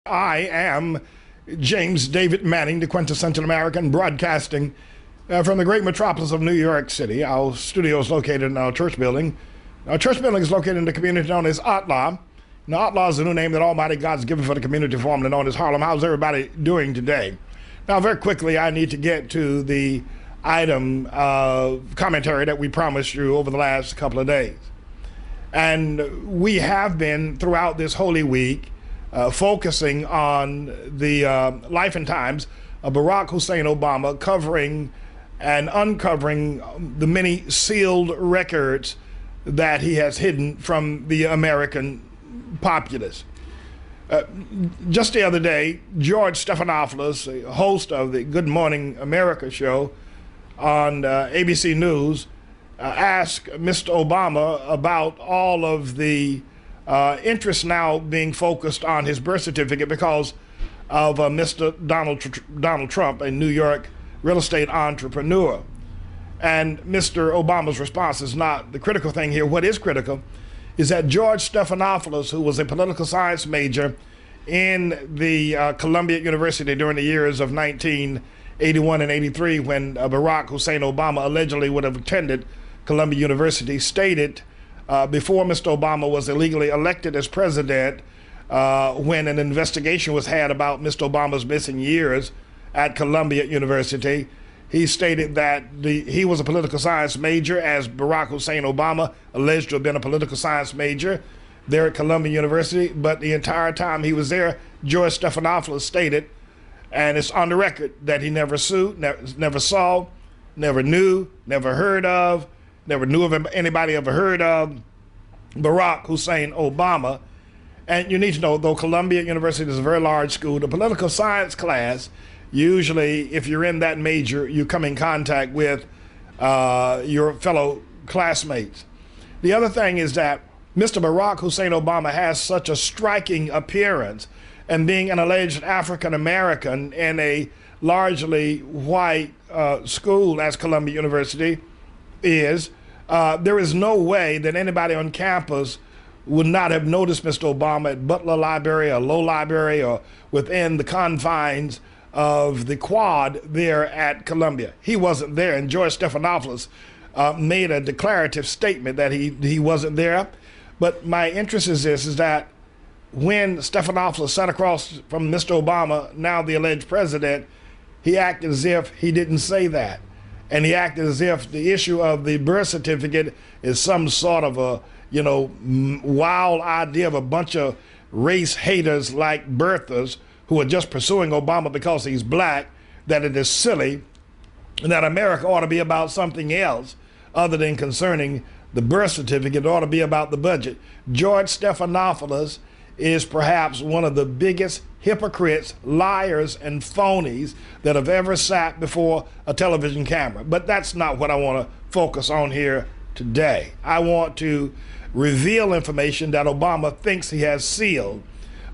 I am James David Manning, the quintessential American, broadcasting from the great metropolis of New York City. Our studio is located in our church building. Our church building is located in the community known as Atla. Now, Atla is the new name that Almighty God's given for the community formerly known as Harlem. How's everybody doing today? Now, very quickly, I need to get to the item of commentary that we promised you over the last couple of days. And we have been, throughout this Holy Week, focusing on the life and times of Barack Hussein Obama, covering and uncovering the many sealed records that he has hidden from the American populace. Just the other day, George Stephanopoulos, the host of the Good Morning America show on ABC News, asked Mr. Obama about all of the interest now being focused on his birth certificate because of Mr. Donald Trump, a New York real estate entrepreneur. And Mr. Obama's response is not the critical thing here. What is critical is that George Stephanopoulos, who was a political science major in the Columbia University during the years of 1981 and 83, when Barack Hussein Obama allegedly would have attended Columbia University, stated before Mr. Obama was illegally elected as president, when an investigation was had about Mr. Obama's missing years at Columbia University, he stated that he was a political science major, as Barack Hussein Obama alleged to have been a political science major there at Columbia University. But the entire time he was there, George Stephanopoulos stated, and it's on the record, that he never sued, never saw, never knew, never heard of, never knew of anybody ever heard of Barack Hussein Obama. And you need to know, though Columbia University is a very large school, the political science class, usually if you're in that major, you come in contact with your fellow classmates. The other thing is that Mr. Barack Hussein Obama has such a striking appearance, and being an alleged African American in a largely white school as Columbia University is, there is no way that anybody on campus would not have noticed Mr. Obama at Butler Library or Low Library or within the confines of the quad there at Columbia. He wasn't there, and George Stephanopoulos made a declarative statement that he wasn't there. But my interest is this, is that when Stephanopoulos sat across from Mr. Obama, now the alleged president, he acted as if he didn't say that. And he acted as if the issue of the birth certificate is some sort of a, wild idea of a bunch of race haters like birthers who are just pursuing Obama because he's black, that it is silly, and that America ought to be about something else other than concerning the birth certificate. It ought to be about the budget. George Stephanopoulos is perhaps one of the biggest hypocrites, liars, and phonies that have ever sat before a television camera. But that's not what I want to focus on here today. I want to reveal information that Obama thinks he has sealed.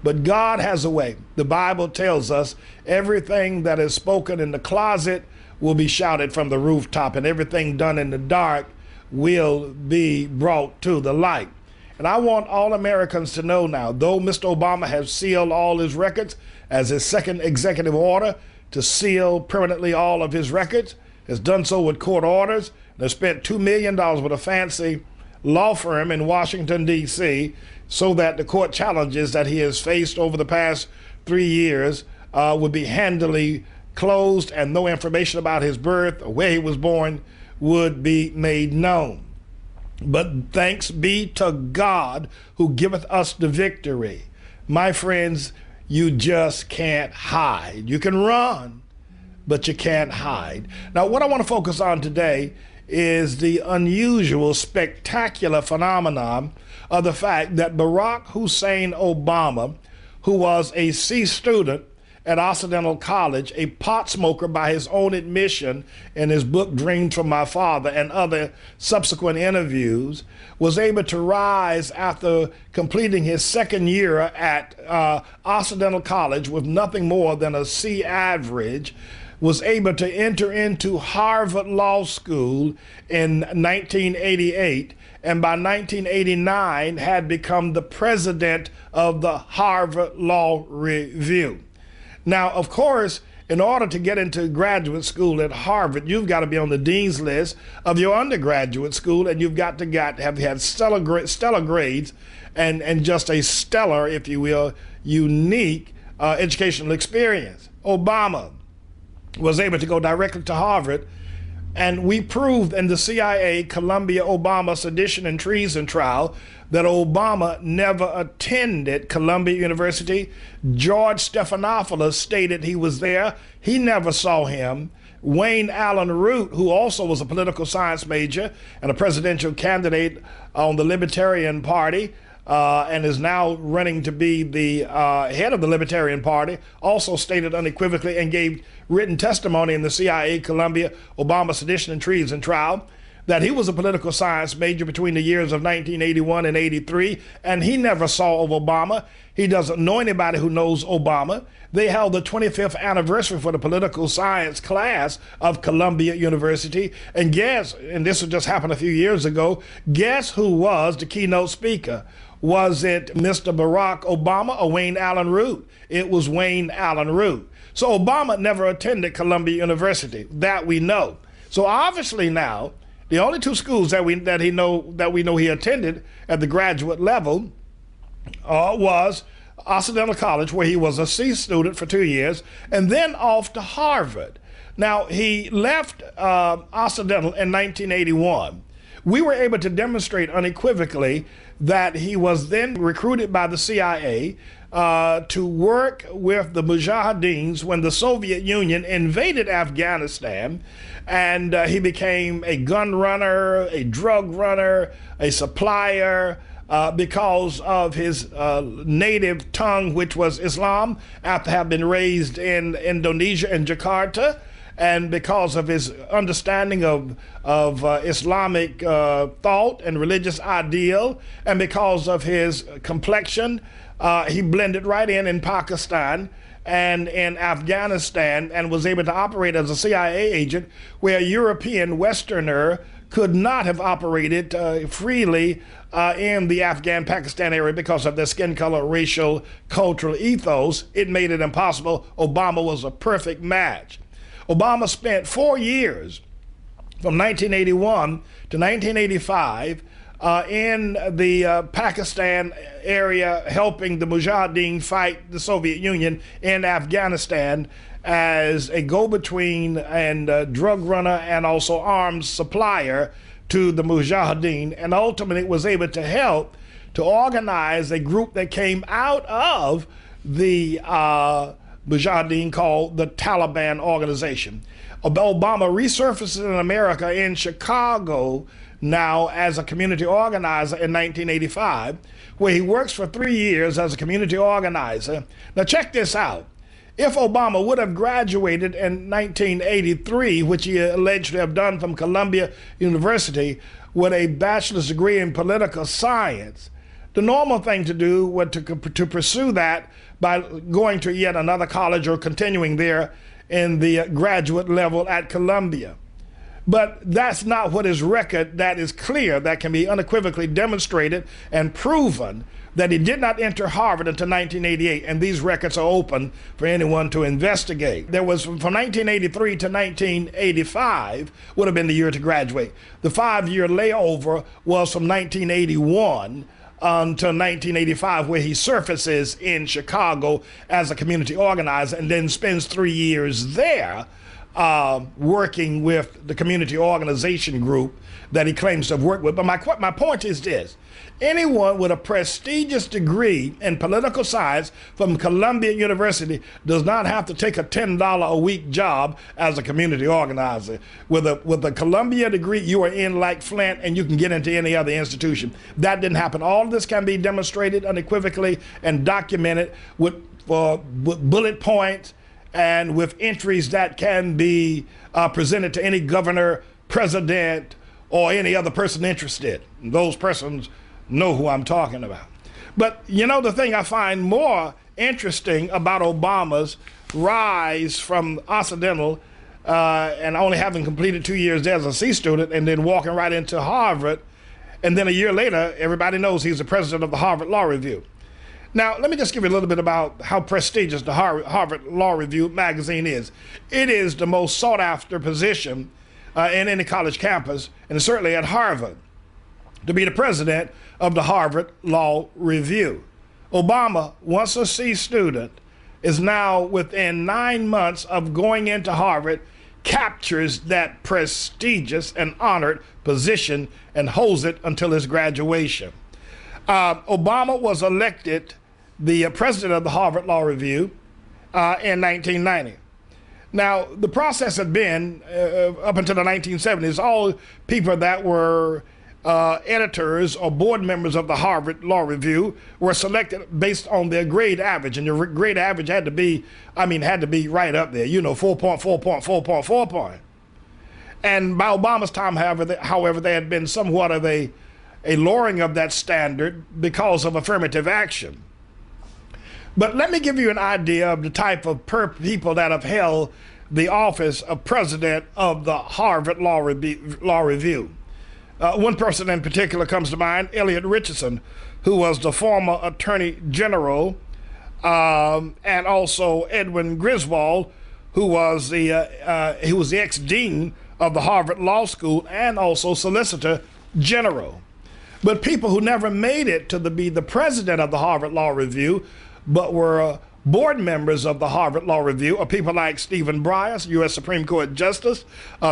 But God has a way. The Bible tells us everything that is spoken in the closet will be shouted from the rooftop, and everything done in the dark will be brought to the light. And I want all Americans to know now, though Mr. Obama has sealed all his records as his second executive order to seal permanently all of his records, has done so with court orders, and has spent $2 million with a fancy law firm in Washington, D.C., so that the court challenges that he has faced over the past 3 years would be handily closed, and no information about his birth or where he was born would be made known. But thanks be to God who giveth us the victory. My friends, you just can't hide. You can run, but you can't hide. Now, what I want to focus on today is the unusual, spectacular phenomenon of the fact that Barack Hussein Obama, who was a C student at Occidental College, a pot smoker by his own admission in his book Dreams from My Father and other subsequent interviews, was able to rise after completing his second year at Occidental College with nothing more than a C average, was able to enter into Harvard Law School in 1988 and by 1989 had become the president of the Harvard Law Review. Now, of course, in order to get into graduate school at Harvard, you've got to be on the dean's list of your undergraduate school, and you've got to have had stellar grades and just a stellar, if you will, unique educational experience. Obama was able to go directly to Harvard, and we proved in the CIA Columbia-Obama sedition and treason trial that Obama never attended Columbia University. George Stephanopoulos stated he was there. He never saw him. Wayne Allen Root, who also was a political science major and a presidential candidate on the Libertarian Party, and is now running to be the head of the Libertarian Party, also stated unequivocally and gave written testimony in the CIA Columbia Obama sedition and treason trial that he was a political science major between the years of 1981 and 83, and he never saw Obama. He doesn't know anybody who knows Obama. They held the 25th anniversary for the political science class of Columbia University, and guess, and this just happened a few years ago, guess who was the keynote speaker? Was it Mr. Barack Obama or Wayne Allen Root? It was Wayne Allen Root. So Obama never attended Columbia University, that we know. So obviously now, the only two schools that we know he attended at the graduate level was Occidental College, where he was a C student for 2 years, and then off to Harvard. Now, he left Occidental in 1981. We were able to demonstrate unequivocally that he was then recruited by the CIA to work with the Mujahideens when the Soviet Union invaded Afghanistan, and he became a gun runner, a drug runner, a supplier, because of his native tongue, which was Islam, after having been raised in Indonesia and Jakarta, and because of his understanding of Islamic thought and religious ideal, and because of his complexion, he blended right in Pakistan and in Afghanistan, and was able to operate as a CIA agent where a European Westerner could not have operated freely in the Afghan-Pakistan area because of their skin color, racial, cultural ethos. It made it impossible. Obama was a perfect match. Obama spent 4 years, from 1981 to 1985, in the Pakistan area, helping the Mujahideen fight the Soviet Union in Afghanistan as a go-between and drug runner and also arms supplier to the Mujahideen, and ultimately was able to help to organize a group that came out of the Mujahideen called the Taliban organization. Obama resurfaces in America in Chicago now as a community organizer in 1985, where he works for 3 years as a community organizer. Now check this out. If Obama would have graduated in 1983, which he alleged to have done from Columbia University with a bachelor's degree in political science, the normal thing to do was to pursue that by going to yet another college or continuing there in the graduate level at Columbia. But that's not what his record, that is clear, that can be unequivocally demonstrated and proven, that he did not enter Harvard until 1988, and these records are open for anyone to investigate. There was, from 1983 to 1985, would have been the year to graduate. The 5-year layover was from 1981 until 1985, where he surfaces in Chicago as a community organizer and then spends 3 years there working with the community organization group that he claims to have worked with. But my point is this: anyone with a prestigious degree in political science from Columbia University does not have to take a $10 a week job as a community organizer. With a Columbia degree, you are in like Flint, and you can get into any other institution. That didn't happen. All of this can be demonstrated unequivocally and documented with bullet points and with entries that can be presented to any governor, president, or any other person interested. Those persons know who I'm talking about. But you know, the thing I find more interesting about Obama's rise from Occidental and only having completed 2 years there as a C student and then walking right into Harvard, And then a year later, everybody knows he's the president of the Harvard Law Review. Now, let me just give you a little bit about how prestigious the Harvard Law Review magazine is. It is the most sought after position in any college campus, and certainly at Harvard, to be the president of the Harvard Law Review. Obama, once a C student, is now within 9 months of going into Harvard, captures that prestigious and honored position and holds it until his graduation. Obama was elected the president of the Harvard Law Review in 1990. Now, the process had been, up until the 1970s, all people that were editors or board members of the Harvard Law Review were selected based on their grade average, and your grade average had to be, had to be right up there, 4.4 point. And by Obama's time, however, there had been somewhat of a lowering of that standard because of affirmative action. But let me give you an idea of the type of people that have held the office of president of the Harvard Law Review. One person in particular comes to mind, Elliot Richardson, who was the former Attorney General, and also Edwin Griswold, who was the ex-dean of the Harvard Law School and also Solicitor General. But people who never made it to be the president of the Harvard Law Review, but were board members of the Harvard Law Review, are people like Stephen Breyer, U.S. Supreme Court Justice,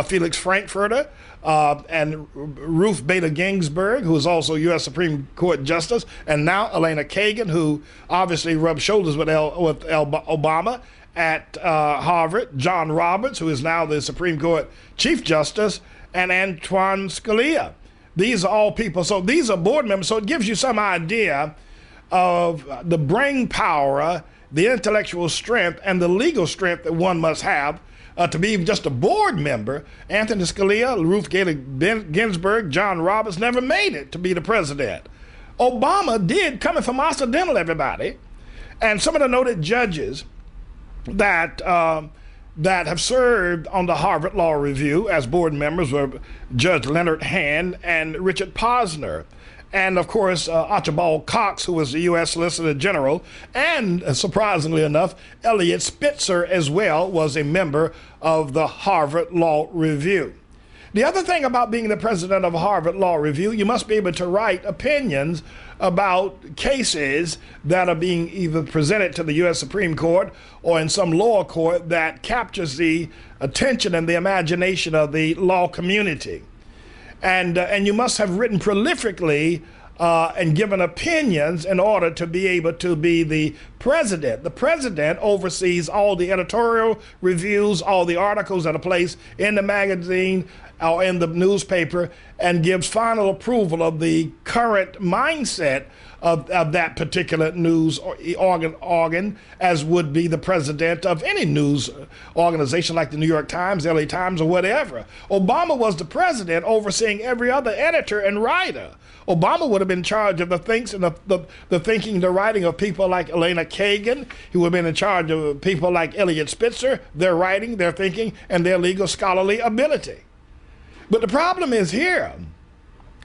Felix Frankfurter, and Ruth Bader Ginsburg, who is also U.S. Supreme Court Justice, and now Elena Kagan, who obviously rubbed shoulders with Obama at Harvard, John Roberts, who is now the Supreme Court Chief Justice, and Antoine Scalia. These are all people, so these are board members, so it gives you some idea of the brain power, the intellectual strength, and the legal strength that one must have to be just a board member. Anthony Scalia, Ruth Bader Ginsburg, John Roberts never made it to be the president. Obama did, coming from Occidental, everybody. And some of the noted judges that have served on the Harvard Law Review as board members were Judge Leonard Hand and Richard Posner. And of course, Archibald Cox, who was the U.S. Solicitor General, and surprisingly enough, Eliot Spitzer as well was a member of the Harvard Law Review. The other thing about being the president of Harvard Law Review, you must be able to write opinions about cases that are being either presented to the U.S. Supreme Court or in some lower court that captures the attention and the imagination of the law community. And you must have written prolifically and given opinions in order to be able to be the president. The president oversees all the editorial reviews, all the articles that are placed in the magazine or in the newspaper, and gives final approval of the current mindset of that particular news organ, as would be the president of any news organization like the New York Times, LA Times, or whatever. Obama was the president overseeing every other editor and writer. Obama would have been in charge of the thinking, the writing of people like Elena Kagan. He would have been in charge of people like Eliot Spitzer, their writing, their thinking, and their legal scholarly ability. But the problem is here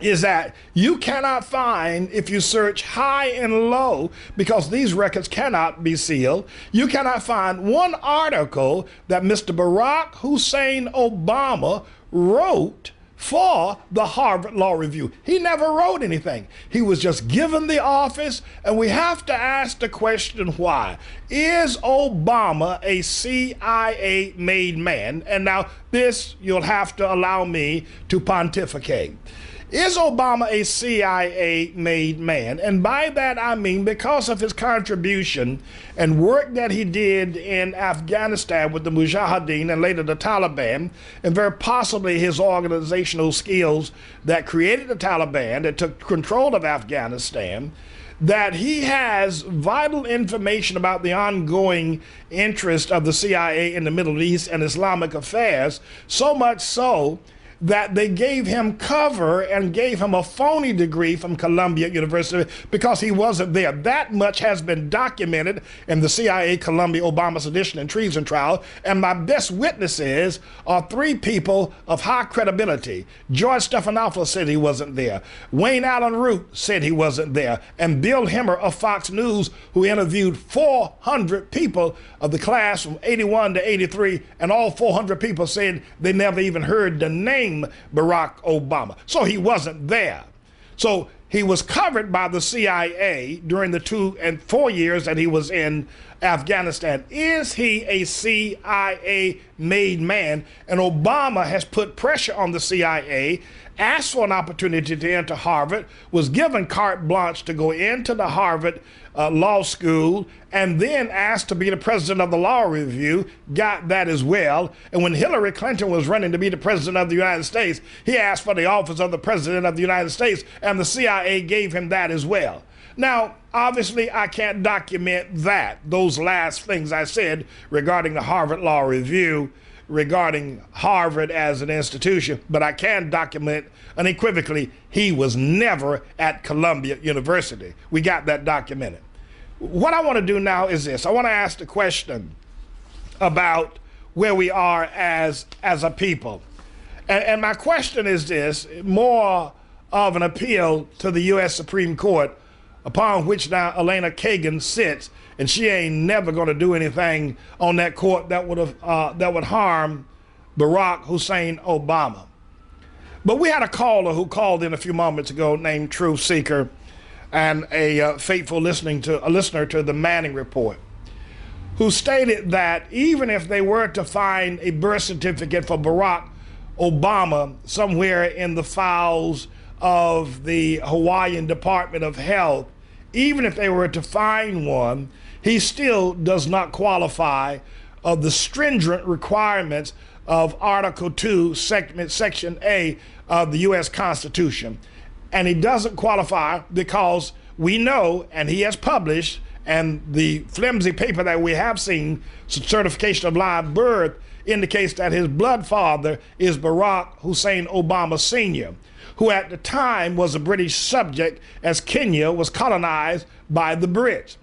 is that you cannot find, if you search high and low, because these records cannot be sealed, you cannot find one article that Mr. Barack Hussein Obama wrote for the Harvard Law Review. He never wrote anything. He was just given the office, and we have to ask the question, why? Is Obama a CIA-made man? And now this, you'll have to allow me to pontificate. Is Obama a CIA-made man? And by that I mean because of his contribution and work that he did in Afghanistan with the Mujahideen and later the Taliban, and very possibly his organizational skills that created the Taliban, that took control of Afghanistan, that he has vital information about the ongoing interest of the CIA in the Middle East and Islamic affairs, so much so that they gave him cover and gave him a phony degree from Columbia University because he wasn't there. That much has been documented in the CIA Columbia Obama sedition and treason trial, and my best witnesses are three people of high credibility. George Stephanopoulos said he wasn't there. Wayne Allen Root said he wasn't there. And Bill Hemmer of Fox News, who interviewed 400 people of the class from 81 to 83, and all 400 people said they never even heard the name Barack Obama. So he wasn't there. So he was covered by the CIA during the 2 and 4 years that he was in Afghanistan. Is he a CIA-made man? And Obama has put pressure on the CIA, asked for an opportunity to enter Harvard, was given carte blanche to go into the Harvard law school, and then asked to be the president of the law review, got that as well. And when Hillary Clinton was running to be the president of the United States, he asked for the office of the president of the United States, and the CIA gave him that as well. Now, obviously, I can't document that, those last things I said regarding the Harvard Law Review, regarding Harvard as an institution, but I can document unequivocally he was never at Columbia University. We got that documented. What I want to do now is this. I want to ask the question about where we are as a people. And my question is this, more of an appeal to the U.S. Supreme Court, upon which now Elena Kagan sits, and she ain't never going to do anything on that court that would harm Barack Hussein Obama. But we had a caller who called in a few moments ago named Truth Seeker, and a faithful listener to the Manning Report, who stated that even if they were to find a birth certificate for Barack Obama somewhere in the files of the Hawaiian Department of Health, even if they were to find one, he still does not qualify of the stringent requirements of Article 2, Section A of the U.S. Constitution. And he doesn't qualify because we know, and he has published, and the flimsy paper that we have seen, certification of live birth, indicates that his blood father is Barack Hussein Obama Sr., who at the time was a British subject as Kenya was colonized by the Brits.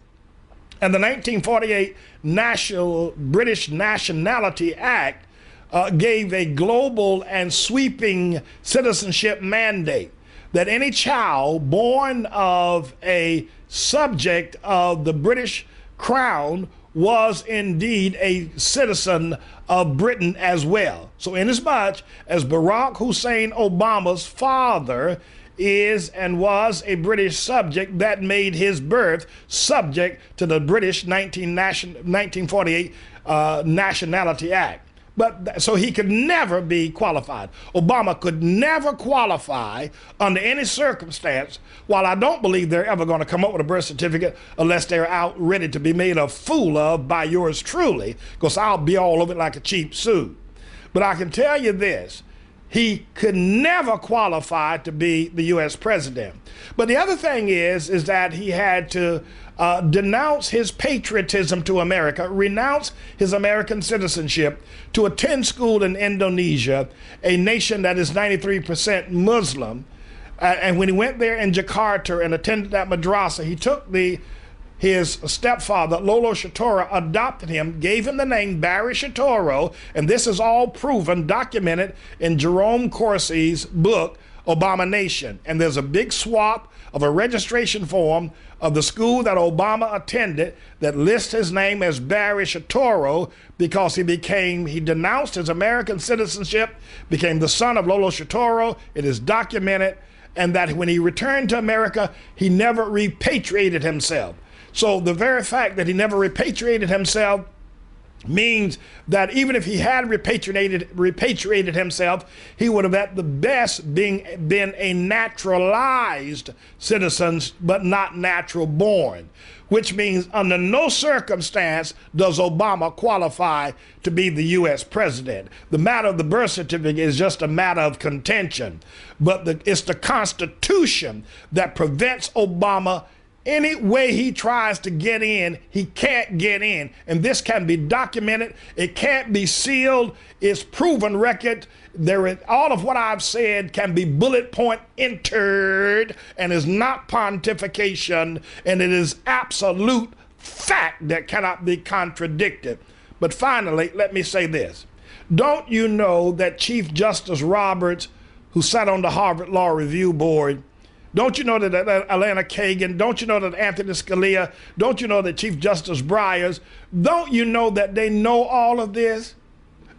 And the 1948 British Nationality Act gave a global and sweeping citizenship mandate that any child born of a subject of the British Crown was indeed a citizen of Britain as well. So inasmuch as Barack Hussein Obama's father is and was a British subject, that made his birth subject to the British 1948 Nationality Act. But so he could never be qualified. Obama could never qualify under any circumstance, while I don't believe they're ever going to come up with a birth certificate unless they're out ready to be made a fool of by yours truly, because I'll be all over it like a cheap suit. But I can tell you this, he could never qualify to be the U.S. president. But the other thing is that he had to denounce his patriotism to America, renounce his American citizenship, to attend school in Indonesia, a nation that is 93% Muslim. And when he went there in Jakarta and attended that madrasa, he took his stepfather, Lolo Shatora, adopted him, gave him the name Barry Shatoro, and this is all proven, documented in Jerome Corsi's book, Obama Nation. And there's a big swap of a registration form of the school that Obama attended that lists his name as Barry Shatoro because he denounced his American citizenship, became the son of Lolo Shatoro. It is documented, and that when he returned to America, he never repatriated himself. So the very fact that he never repatriated himself means that even if he had repatriated himself, he would have at the best been a naturalized citizen, but not natural born, which means under no circumstance does Obama qualify to be the U.S. president. The matter of the birth certificate is just a matter of contention, but it's the Constitution that prevents Obama any way he tries to get in, he can't get in. And this can be documented. It can't be sealed. It's proven record. All of what I've said can be bullet point entered and is not pontification, and it is absolute fact that cannot be contradicted. But finally, let me say this. Don't you know that Chief Justice Roberts, who sat on the Harvard Law Review Board, don't you know that Elena Kagan, don't you know that Anthony Scalia, don't you know that Chief Justice Breyer, don't you know that they know all of this?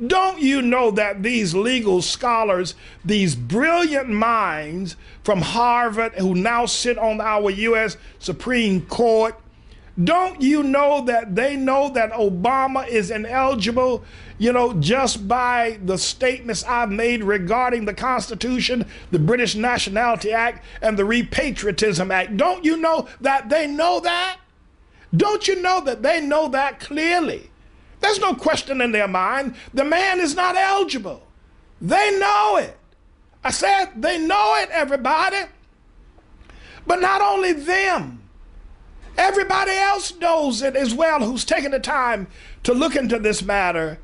Don't you know that these legal scholars, these brilliant minds from Harvard who now sit on our U.S. Supreme Court, don't you know that they know that Obama is ineligible, just by the statements I've made regarding the Constitution, the British Nationality Act, and the Repatriatism Act? Don't you know that they know that? Don't you know that they know that clearly? There's no question in their mind. The man is not eligible. They know it. I said they know it, everybody. But not only them. Everybody else knows it as well who's taken the time to look into this matter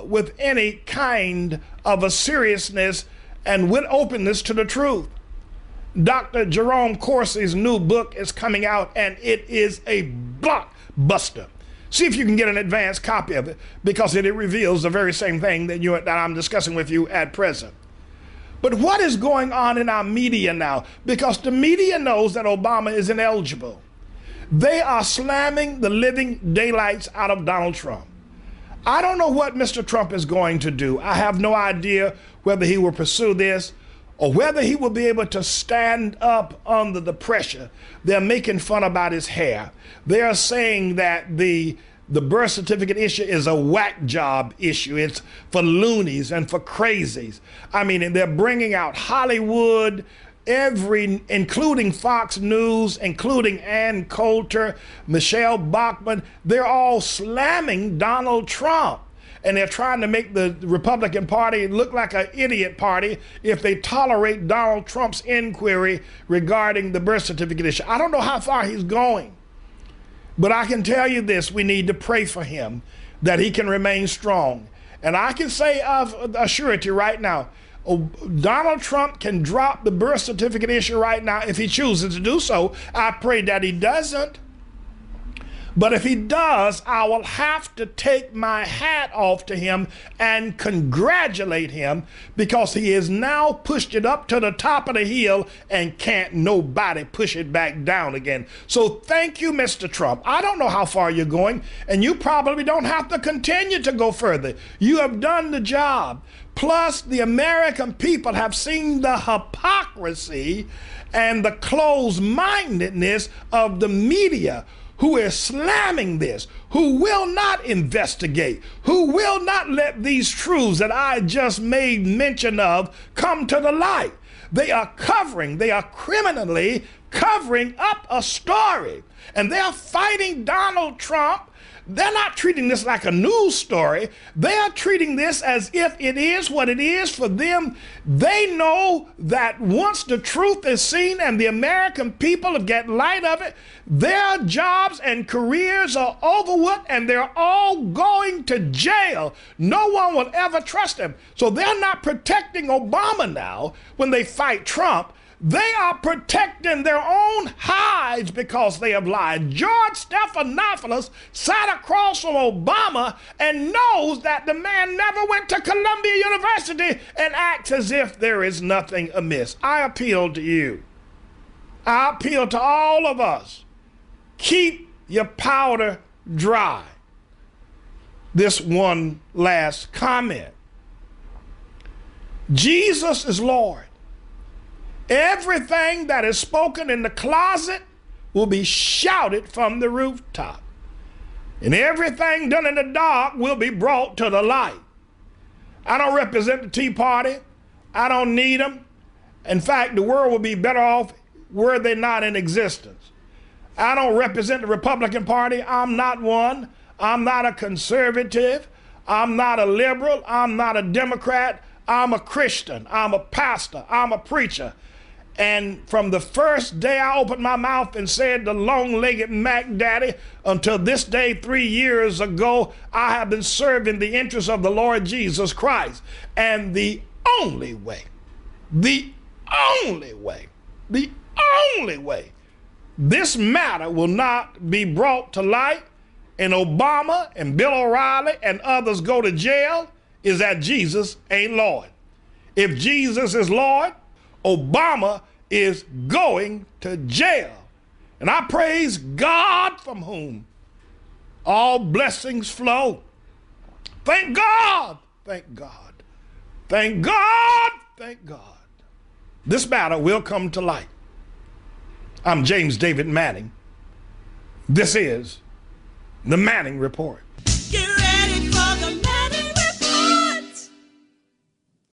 with any kind of a seriousness and with openness to the truth. Dr. Jerome Corsi's new book is coming out, and it is a blockbuster. See if you can get an advanced copy of it, because it reveals the very same thing that I'm discussing with you at present. But what is going on in our media now? Because the media knows that Obama is ineligible. They are slamming the living daylights out of Donald Trump. I don't know what Mr. Trump is going to do. I have no idea whether he will pursue this or whether he will be able to stand up under the pressure. They're making fun about his hair. They are saying that the birth certificate issue is a whack job issue. It's for loonies and for crazies. I mean, and they're bringing out Hollywood, including Fox News, including Ann Coulter, Michelle Bachmann. They're all slamming Donald Trump. And they're trying to make the Republican Party look like an idiot party if they tolerate Donald Trump's inquiry regarding the birth certificate issue. I don't know how far he's going, but I can tell you this: we need to pray for him that he can remain strong. And I can say of a surety right now, Donald Trump can drop the birth certificate issue right now if he chooses to do so. I pray that he doesn't. But if he does, I will have to take my hat off to him and congratulate him, because he has now pushed it up to the top of the hill and can't nobody push it back down again. So thank you, Mr. Trump. I don't know how far you're going, and you probably don't have to continue to go further. You have done the job. Plus, the American people have seen the hypocrisy and the closed-mindedness of the media, who is slamming this, who will not investigate, who will not let these truths that I just made mention of come to the light. They are criminally covering up a story, and they're fighting Donald Trump. They're not treating this like a news story. They are treating this as if it is what it is for them. They know that once the truth is seen and the American people get light of it, their jobs and careers are over with, and they're all going to jail. No one will ever trust them. So they're not protecting Obama now when they fight Trump. They are protecting their own hides because they have lied. George Stephanopoulos sat across from Obama and knows that the man never went to Columbia University and acts as if there is nothing amiss. I appeal to you. I appeal to all of us. Keep your powder dry. This one last comment. Jesus is Lord. Everything that is spoken in the closet will be shouted from the rooftop. And everything done in the dark will be brought to the light. I don't represent the Tea Party. I don't need them. In fact, the world would be better off were they not in existence. I don't represent the Republican Party. I'm not one. I'm not a conservative. I'm not a liberal. I'm not a Democrat. I'm a Christian. I'm a pastor. I'm a preacher. And from the first day I opened my mouth and said the long-legged Mac Daddy, until this day 3 years ago, I have been serving the interests of the Lord Jesus Christ. And the only way this matter will not be brought to light and Obama and Bill O'Reilly and others go to jail is that Jesus ain't Lord. If Jesus is Lord, Obama is going to jail. And I praise God from whom all blessings flow. Thank God, thank God, thank God, thank God. This matter will come to light. I'm James David Manning. This is the Manning Report. Get ready for the